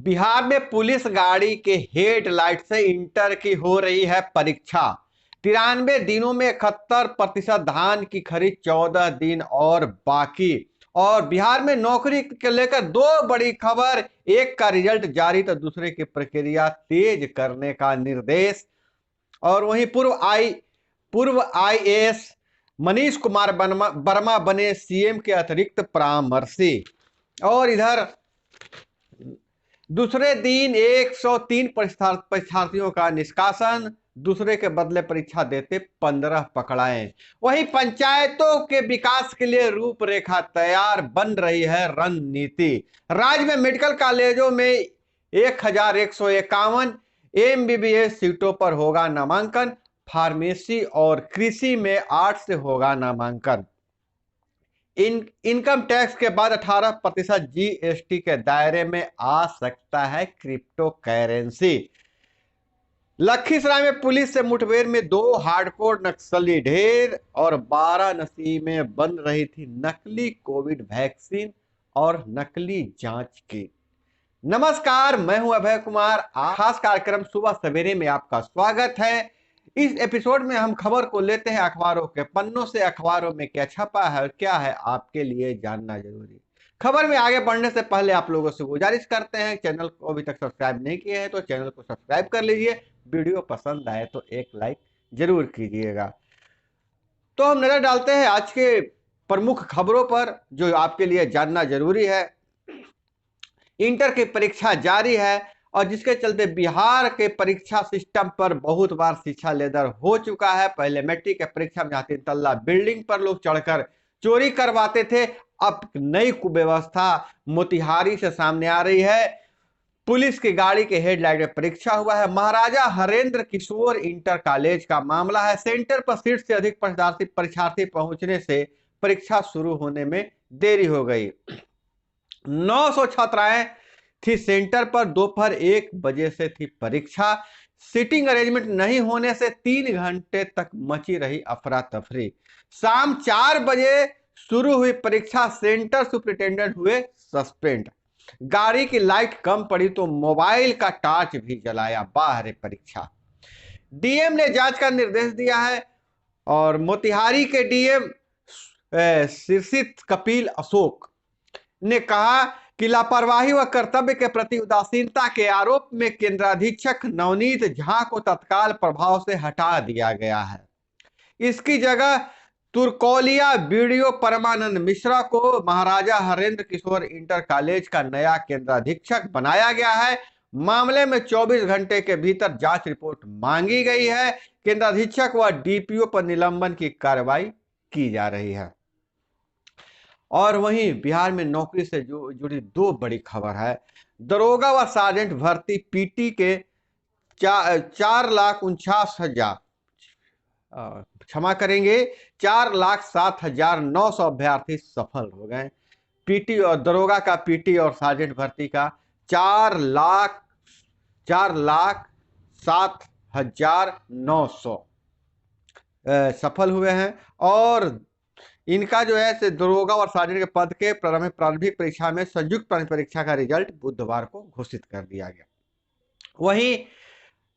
बिहार में पुलिस गाड़ी के हेडलाइट से इंटर की हो रही है परीक्षा। 93 दिनों में 71% धान की खरीद, 14 दिन और बाकी। और बिहार में नौकरी के लेकर दो बड़ी खबर, एक का रिजल्ट जारी तो दूसरे की प्रक्रिया तेज करने का निर्देश। और वहीं पूर्व आईएएस मनीष कुमार वर्मा बने सीएम के अतिरिक्त परामर्शी। और इधर दूसरे दिन 103 परीक्षार्थियों का निष्कासन, दूसरे के बदले परीक्षा देते 15 पकड़ाए। वहीं पंचायतों के विकास के लिए रूपरेखा तैयार, बन रही है रणनीति। राज्य में मेडिकल कॉलेजों में 1151 एमबीबीएस सीटों पर होगा नामांकन, फार्मेसी और कृषि में 8 से होगा नामांकन। इनकम टैक्स के बाद 18% जीएसटी के दायरे में आ सकता है क्रिप्टो करेंसी। लखीसराय में पुलिस से मुठभेड़ में 2 हार्डकोर नक्सली ढेर और वाराणसी में बन रही थी नकली कोविड वैक्सीन और नकली जांच किट। नमस्कार, मैं हूं अभय कुमार। खास कार्यक्रम सुबह सवेरे में आपका स्वागत है। इस एपिसोड में हम खबर को लेते हैं अखबारों के पन्नों से। अखबारों में क्या छपा है और क्या है आपके लिए जानना जरूरी। खबर में आगे बढ़ने से पहले आप लोगों से गुजारिश करते हैं, चैनल को अभी तक सब्सक्राइब नहीं किए हैं तो चैनल को सब्सक्राइब कर लीजिए। वीडियो पसंद आए तो एक लाइक जरूर कीजिएगा। तो हम नजर डालते हैं आज के प्रमुख खबरों पर जो आपके लिए जानना जरूरी है। इंटर की परीक्षा जारी है और जिसके चलते बिहार के परीक्षा सिस्टम पर बहुत बार शिक्षा लेदर हो चुका है। पहले मैट्रिक के परीक्षा में 3 तल्ला बिल्डिंग पर लोग चढ़कर चोरी करवाते थे। अब नई कुव्यवस्था मोतिहारी से सामने आ रही है। पुलिस की गाड़ी के हेडलाइट में परीक्षा हुआ है। महाराजा हरेंद्र किशोर इंटर कॉलेज का मामला है। सेंटर पर सीट से अधिक परीक्षार्थी पहुंचने से परीक्षा शुरू होने में देरी हो गई। 900 छात्राएं थी सेंटर पर। दोपहर 1 बजे से थी परीक्षा। सीटिंग अरेंजमेंट नहीं होने से 3 घंटे तक मची रही अफरा तफरी। शाम 4 बजे शुरू हुई परीक्षा। सेंटर सुपरिटेंडेंट हुए सस्पेंड। गाड़ी की लाइट कम पड़ी तो मोबाइल का टॉर्च भी जलाया। बाहर परीक्षा। डीएम ने जांच का निर्देश दिया है और मोतिहारी के डीएम शीर्षित कपिल अशोक ने कहा कि लापरवाही व कर्तव्य के प्रति उदासीनता के आरोप में केंद्राधीक्षक नवनीत झा को तत्काल प्रभाव से हटा दिया गया है। इसकी जगह तुर्कोलिया बीडीओ परमानंद मिश्रा को महाराजा हरेंद्र किशोर इंटर कॉलेज का नया केंद्राधीक्षक बनाया गया है। मामले में 24 घंटे के भीतर जांच रिपोर्ट मांगी गई है। केंद्राधीक्षक व डीपीओ पर निलंबन की कार्रवाई की जा रही है। और वहीं बिहार में नौकरी से जुड़ी 2 बड़ी खबर है। दरोगा व सार्जेंट भर्ती पीटी के 4,49,000 क्षमा करेंगे 4,07,900 अभ्यर्थी सफल हो गए। पीटी और दरोगा का पीटी और सार्जेंट भर्ती का 4,07,900 सफल हुए हैं। और इनका जो है दरोगा और सार्जेंट के पद के प्रारंभिक परीक्षा में संयुक्त प्रारंभिक परीक्षा का रिजल्ट बुधवार को घोषित कर दिया गया। वहीं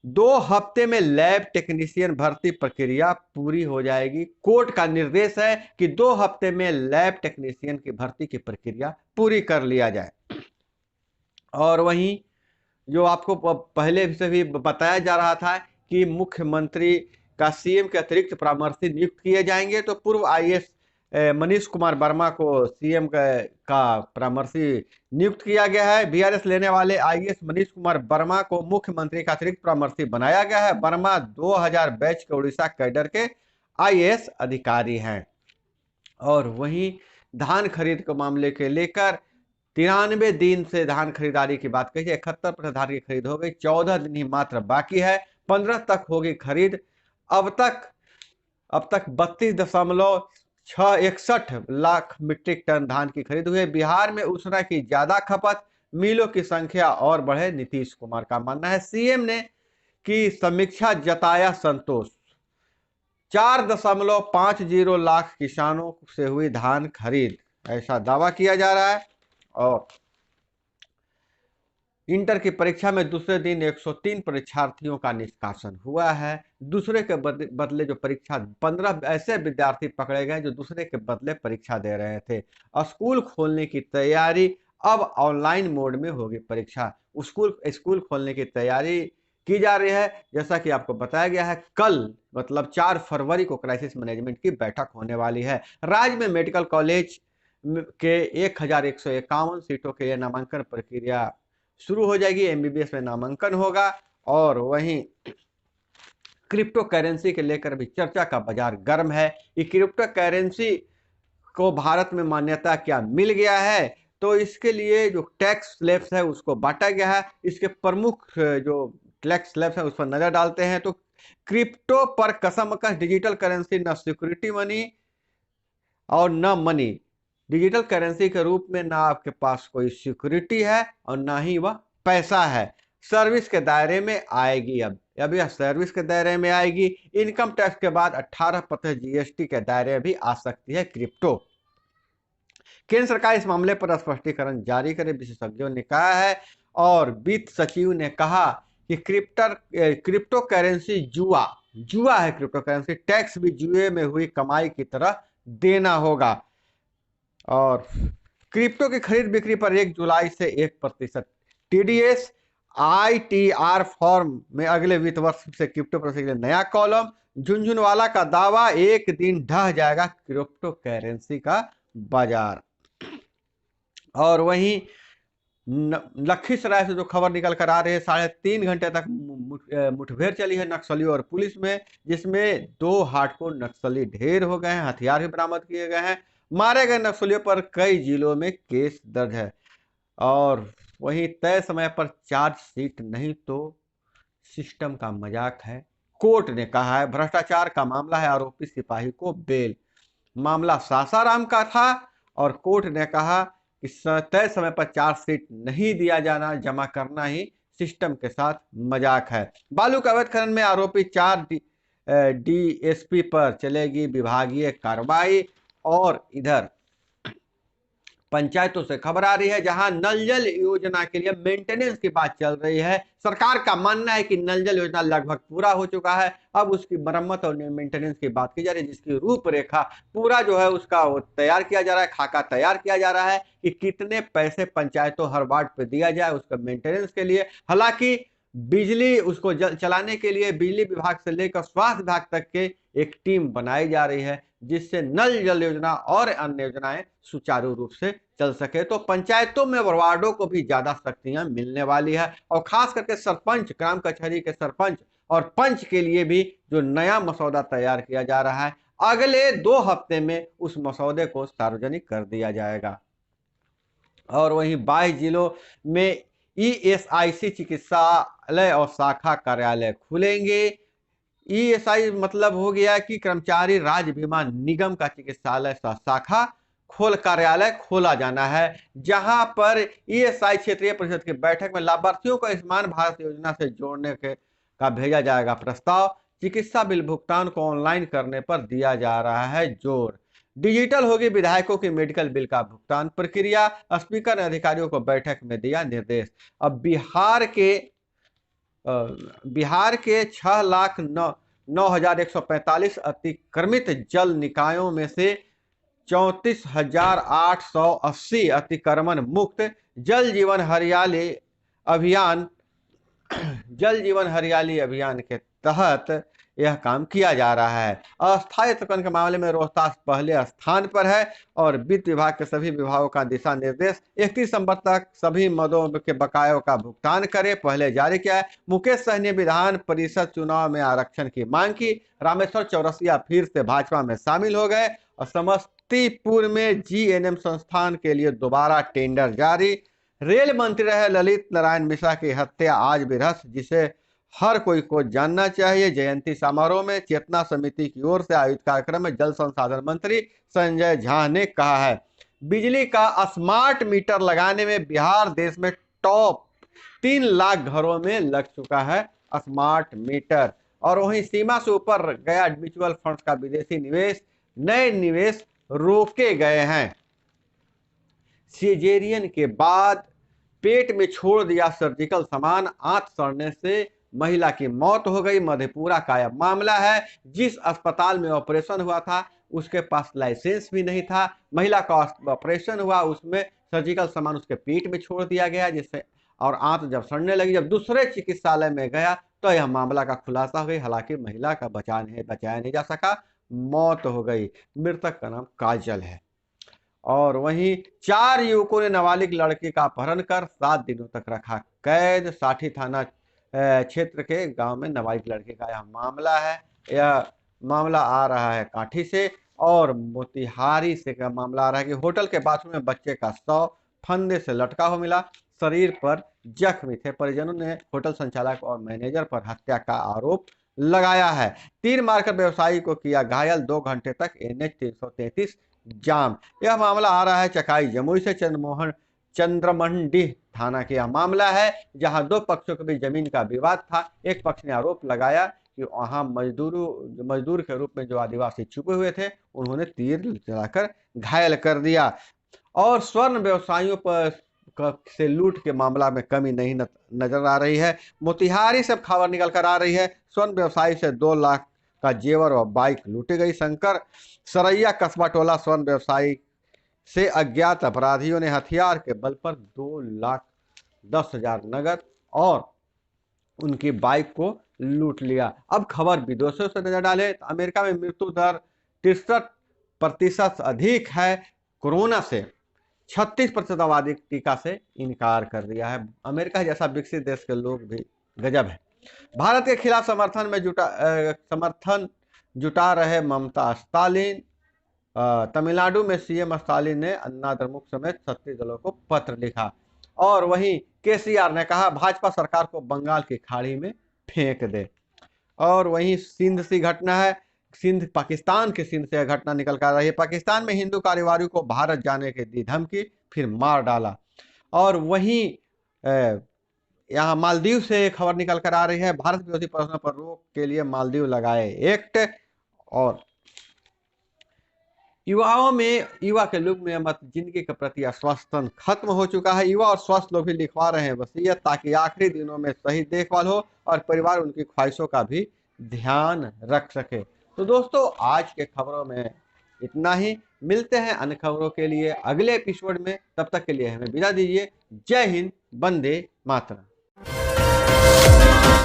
2 हफ्ते में लैब टेक्नीशियन भर्ती प्रक्रिया पूरी हो जाएगी। कोर्ट का निर्देश है कि 2 हफ्ते में लैब टेक्नीशियन की भर्ती की प्रक्रिया पूरी कर लिया जाए। और वहीं जो आपको पहले से भी बताया जा रहा था कि मुख्यमंत्री का सीएम के अतिरिक्त परामर्शी नियुक्त किए जाएंगे, तो पूर्व आईएएस मनीष कुमार वर्मा को सीएम का परामर्शी नियुक्त किया गया है। बीआरएस लेने वाले आईएएस मनीष कुमार वर्मा को मुख्यमंत्री का अतिरिक्त परामर्शी बनाया गया है। वर्मा 2000 बैच के उड़ीसा कैडर के आईएएस अधिकारी हैं। और वहीं धान खरीद के मामले के लेकर 93 दिन से धान खरीदारी की बात कही। 71% धान की खरीद हो गई। 14 दिन ही मात्र बाकी है। 15 तक होगी खरीद। अब तक 32.61 लाख मीट्रिक टन धान की खरीद हुई है। बिहार में उसना की ज्यादा खपत, मिलों की संख्या और बढ़े, नीतीश कुमार का मानना है। सीएम ने की समीक्षा, जताया संतोष। 4.50 लाख किसानों से हुई धान खरीद, ऐसा दावा किया जा रहा है। और इंटर की परीक्षा में दूसरे दिन 103 परीक्षार्थियों का निष्कासन हुआ है। दूसरे के बदले जो परीक्षा 15 ऐसे विद्यार्थी पकड़े गए जो दूसरे के बदले परीक्षा दे रहे थे। स्कूल खोलने की तैयारी, अब ऑनलाइन मोड में होगी परीक्षा। स्कूल स्कूल खोलने की तैयारी की जा रही है। जैसा कि आपको बताया गया है, कल मतलब 4 फरवरी को क्राइसिस मैनेजमेंट की बैठक होने वाली है। राज्य में मेडिकल कॉलेज के 1151 सीटों के लिए नामांकन प्रक्रिया शुरू हो जाएगी। एमबीबीएस में नामांकन होगा। और वहीं क्रिप्टो करेंसी के लेकर भी चर्चा का बाजार गर्म है कि क्रिप्टो करेंसी को भारत में मान्यता क्या मिल गया है, तो इसके लिए जो टैक्स स्लैब्स है उसको बांटा गया है। इसके प्रमुख जो टैक्स स्लैब्स है उस पर नजर डालते हैं तो क्रिप्टो पर कसमकस डिजिटल करेंसी न सिक्योरिटी मनी और न मनी। डिजिटल करेंसी के रूप में ना आपके पास कोई सिक्योरिटी है और ना ही वह पैसा है। सर्विस के दायरे में आएगी। अब यह सर्विस के दायरे में आएगी। इनकम टैक्स के बाद 18% जीएसटी के दायरे भी आ सकती है क्रिप्टो। केंद्र सरकार इस मामले पर स्पष्टीकरण जारी करे, विशेषज्ञों ने कहा है। और वित्त सचिव ने कहा कि क्रिप्टो करेंसी जुआ जुआ है। क्रिप्टो करेंसी टैक्स भी जुए में हुई कमाई की तरह देना होगा। और क्रिप्टो की खरीद बिक्री पर 1 जुलाई से 1%। टीडीएस आईटीआर फॉर्म में अगले वित्त वर्ष से क्रिप्टो पर नया कॉलम। झुनझुनवाला का दावा, एक दिन ढह जाएगा क्रिप्टो करेंसी का बाजार। और वहीं लखीसराय से जो खबर निकल कर आ रही है, 3.5 घंटे तक मुठभेड़ चली है नक्सलियों और पुलिस में, जिसमें 2 हार्डकोर नक्सली ढेर हो गए हैं। हथियार भी बरामद किए गए हैं। मारे गए नक्सलियों पर कई जिलों में केस दर्ज है। और वहीं तय समय पर चार्जशीट नहीं तो सिस्टम का मजाक है। कोर्ट ने कहा है भ्रष्टाचार का मामला है, आरोपी सिपाही को बेल। मामला सासाराम का था और कोर्ट ने कहा कि तय समय पर चार्जशीट नहीं दिया जाना, जमा करना ही सिस्टम के साथ मजाक है। बालू का अवैध खनन में आरोपी 4 डीएसपी पर चलेगी विभागीय कार्रवाई। और इधर पंचायतों से खबर आ रही है, जहां नल जल योजना के लिए मेंटेनेंस की बात चल रही है। सरकार का मानना है कि नल जल योजना लगभग पूरा हो चुका है, अब उसकी मरम्मत और मेंटेनेंस की बात की जा रही है, जिसकी रूपरेखा पूरा जो है उसका तैयार किया जा रहा है। खाका तैयार किया जा रहा है कि कितने पैसे पंचायतों हर वार्ड पे दिया जाए उसका मेंटेनेंस के लिए। हालांकि बिजली उसको चलाने के लिए बिजली विभाग से लेकर स्वास्थ्य विभाग तक के एक टीम बनाई जा रही है, जिससे नल जल योजना और अन्य योजनाएं सुचारू रूप से चल सके। तो पंचायतों में वार्डों को भी ज्यादा शक्तियां मिलने वाली है। और खास करके सरपंच, ग्राम कचहरी के सरपंच और पंच के लिए भी जो नया मसौदा तैयार किया जा रहा है, अगले 2 हफ्ते में उस मसौदे को सार्वजनिक कर दिया जाएगा। और वहीं 22 जिलों में ईएसआईसी चिकित्सालय और शाखा कार्यालय खुलेंगे। ईएसआई मतलब हो गया कि कर्मचारी राज्य बीमा निगम का चिकित्सालय शाखा कार्यालय खोला जाना है, जहां पर ईएसआई क्षेत्रीय परिषद की बैठक में लाभार्थियों को आयुष्मान भारत योजना से जोड़ने का भेजा जाएगा प्रस्ताव। चिकित्सा बिल भुगतान को ऑनलाइन करने पर दिया जा रहा है जोर। डिजिटल होगी विधायकों की मेडिकल बिल का भुगतान प्रक्रिया। स्पीकर ने अधिकारियों को बैठक में दिया निर्देश। अब बिहार के 6,09,145 अतिक्रमित जल निकायों में से 34,880 अतिक्रमण मुक्त। जल जीवन हरियाली अभियान के तहत यह काम किया जा रहा है। अस्थायी अतिक्रमण के मामले में रोहतास पहले स्थान पर है। और वित्त विभाग के सभी विभागों का दिशा निर्देश, 31 दिसंबर तक सभी मदों के बकायों का भुगतान करे, पहले जारी किया है। मुकेश सहनी ने विधान परिषद चुनाव में आरक्षण की मांग की। रामेश्वर चौरसिया फिर से भाजपा में शामिल हो गए। और समस्तीपुर में जीएनएम संस्थान के लिए दोबारा टेंडर जारी। रेल मंत्री रहे ललित नारायण मिश्रा की हत्या आज भी रहस्य, जिसे हर कोई को जानना चाहिए। जयंती समारोह में चेतना समिति की ओर से आयोजित कार्यक्रम में जल संसाधन मंत्री संजय झा ने कहा है, बिजली का स्मार्ट मीटर लगाने में बिहार देश में टॉप 3 लाख घरों में लग चुका है स्मार्ट मीटर। और वहीं सीमा से ऊपर गया म्यूचुअल फंड्स का विदेशी निवेश, नए निवेश रोके गए हैं। सिजेरियन के बाद पेट में छोड़ दिया सर्जिकल सामान, आंत सड़ने से महिला की मौत हो गई। मधेपुरा का यह मामला है। जिस अस्पताल में ऑपरेशन हुआ था उसके पास लाइसेंस भी नहीं था। महिला का ऑपरेशन हुआ, उसमें सर्जिकल सामान उसके पेट में छोड़ दिया गया, जिससे और आंत जब सड़ने लगी, जब दूसरे चिकित्सालय में गया तो यह मामला का खुलासा हो गई। हालांकि महिला का बचाया नहीं जा सका, मौत हो गई। मृतक का नाम काजल है। और वहीं 4 युवकों ने नाबालिग लड़की का अपहरण कर 7 दिनों तक रखा कैद। साठी थाना क्षेत्र के गांव में नाबालिग लड़के का यह मामला है। यह मामला आ रहा है काठी से, और मोतिहारी से का मामला आ रहा है कि होटल के बाथरूम में बच्चे का शव फंदे से लटका हुआ मिला, शरीर पर जख्मी थे। परिजनों ने होटल संचालक और मैनेजर पर हत्या का आरोप लगाया है। तीर मारकर व्यवसायी को किया घायल, 2 घंटे तक NH 333 जाम। यह मामला आ रहा है चकाई जमुई से। चंद्रमंडी थाना का यह मामला है, जहां 2 पक्षों के बीच जमीन का विवाद था। एक पक्ष ने आरोप लगाया कि वहां मजदूर के रूप में जो आदिवासी छुपे हुए थे, उन्होंने तीर चलाकर घायल कर दिया। और स्वर्ण व्यवसायियों पर से लूट के मामला में कमी नहीं नजर आ रही है। मोतिहारी से खबर निकल कर आ रही है, स्वर्ण व्यवसायी से 2 लाख का जेवर और बाइक लूटी गई। शंकर सरैया कस्बा टोला स्वर्ण व्यवसायी से अज्ञात अपराधियों ने हथियार के बल पर 2,10,000 नगद और उनकी बाइक को लूट लिया। अब खबर विदेशों से नजर डाले तो अमेरिका में मृत्यु दर 63% अधिक है। कोरोना से 36% आबादी टीका से इनकार कर दिया है। अमेरिका जैसा विकसित देश के लोग भी गजब है। भारत के खिलाफ समर्थन जुटा रहे ममता स्टालिन। तमिलनाडु में CM स्टालिन ने अन्ना द्रमुक समेत 36 दलों को पत्र लिखा। और वहीं KCR ने कहा भाजपा सरकार को बंगाल की खाड़ी में फेंक दे। और वहीं सिंध से घटना है, पाकिस्तान के सिंध से घटना निकल कर आ रही है। पाकिस्तान में हिंदू कारोबारियों को भारत जाने की दी धमकी, फिर मार डाला। और वहीं यहाँ मालदीव से खबर निकल कर आ रही है, भारत विरोधी प्रदर्शनों पर रोक के लिए मालदीव लगाए एक्ट। और युवा के लोग में मत जिंदगी के प्रति आश्वासन खत्म हो चुका है। युवा और स्वस्थ लोग भी लिखवा रहे हैं वसीयत, ताकि आखिरी दिनों में सही देखभाल हो और परिवार उनकी ख्वाहिशों का भी ध्यान रख सके। तो दोस्तों, आज के खबरों में इतना ही। मिलते हैं अन्य खबरों के लिए अगले एपिसोड में। तब तक के लिए हमें विदा दीजिए। जय हिंद, वंदे मातरम।